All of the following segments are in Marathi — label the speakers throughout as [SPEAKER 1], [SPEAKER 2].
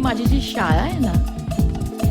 [SPEAKER 1] माझी जी शाळा आहे ना,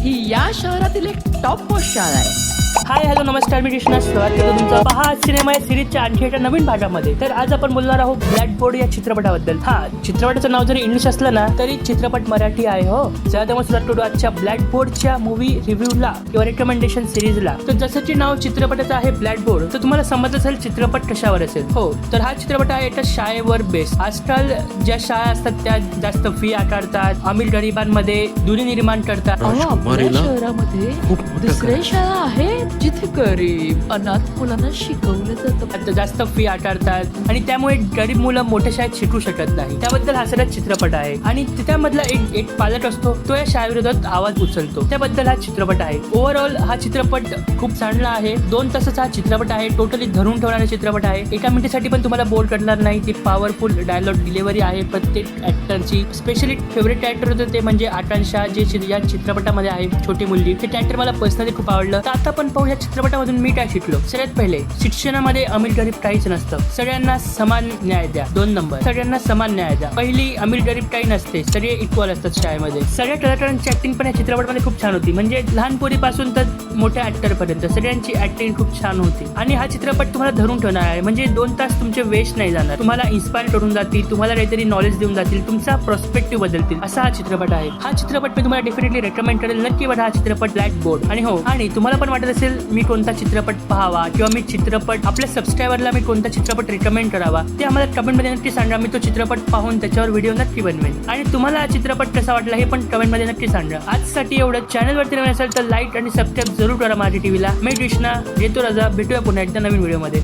[SPEAKER 1] ही या शहरातील एक टॉप मोस्ट शाळा आहे.
[SPEAKER 2] हाय हॅलो नमस्कार, मी कृष्णा. स्वागत करतो तुमचं पहा सिनेमा या सिरीजच्या आणखी एका नवीन भागामध्ये. तर आज आपण बोलणार आहोत ब्लॅकबोर्ड या चित्रपटाबद्दल. चित्रपटाचं नाव जरी इंग्लिश असलं ना तरी चित्रपट मराठी आहे हो. चला तर मग सुरुवात करू आजच्या ब्लॅकबोर्डच्या मूवी रिव्ह्यूला किंवा रिकमेंडेशन सिरीजला. तर जसं की नाव चित्रपटाचं आहे ब्लॅकबोर्ड, तर तुम्हाला समजत असेल चित्रपट कशावर असेल. हो, तर हा चित्रपट आहे एका शाळेवर बेस. आजकाल ज्या शाळा असतात त्या जास्त फी आकारतात, अमीर गरिबांमध्ये दुरी निर्माण करतात.
[SPEAKER 1] आपल्या शहरामध्ये दुसरी शाळा आहे जिथे गरीब अनाथ मुलांना शिकवलं जातं.
[SPEAKER 2] आता जास्त फी आकारतात आणि त्यामुळे गरीब मुलं मोठ्या शाळेत शिकू शकत नाही. त्याबद्दल हा सगळा चित्रपट आहे. आणि त्यामधला एक पालक असतो, तो या शाळेविरोधात आवाज उचलतो. त्याबद्दल हा चित्रपट आहे. ओव्हरऑल हा चित्रपट खूप चांगला आहे. 2 तासाचा हा चित्रपट आहे. टोटली धरून ठेवणारा चित्रपट आहे. एका मिनिटासाठी पण तुम्हाला बोर करणार नाही. ती पॉवरफुल डायलॉग डिलिव्हरी आहे प्रत्येक ऍक्टरची. स्पेशली फेवरेट ऍक्टर होतं ते म्हणजे आकांक्षा, जे या चित्रपटामध्ये आहे, छोटी मुलगी. ते कॅरेक्टर मला पर्सनली खूप आवडलं. तर आता पण पाहू या चित्रपटामधून मी काय शिकलो. सगळ्यात पहिले, शिक्षणामध्ये अमीर गरीब काहीच नसतं. सगळ्यांना समान न्याय द्या. 2 नंबर, सगळ्यांना समान न्याय द्या. पहिली, अमीर गरीब काही नसते, सगळे इक्वल असतात शाळेमध्ये. सगळ्या कलाकारांची ऍक्टिंग पण या चित्रपटामध्ये खूप छान होती. म्हणजे लहान पोरीपासून तर मोठ्या ऍक्टर पर्यंत सगळ्यांची ऍक्टिंग खूप छान होती. आणि हा चित्रपट तुम्हाला धरून ठेवणार आहे. म्हणजे 2 तास तुमचे वेस्ट नाही जाणार. तुम्हाला इन्स्पायर करून जातील, तुम्हाला काहीतरी नॉलेज देऊन जातील, तुमचा पर्स्पेक्टिव्ह बदलतील, असा हा चित्रपट आहे. हा चित्रपट मी तुम्हाला डेफिनेटली रेकमेंड करेल. नक्की बघा हा चित्रपट ब्लॅकबोर्ड. आणि हो, आणि तुम्हाला पण वाटत असेल मी कोणता चित्रपट पाहावा किंवा मी चित्रपट आपल्या सबस्क्रायबरला मी कोणता चित्रपट रेकमेंड करावा, ते आम्हाला कमेंटमध्ये नक्की सांगा. मी तो चित्रपट पाहून त्याच्यावर व्हिडिओ नक्की बनवेन. आणि तुम्हाला हा चित्रपट कसा वाटला हे पण कमेंटमध्ये नक्की सांगा. आजसाठी एवढं. चॅनलवरती नवीन असेल तर लाईक आणि सबस्क्राईब जरूर करा माझ्या टीव्हीला. मी कृष्णा, येतो रजा. भेटूया पुन्हा एकदा नवीन व्हिडिओमध्ये.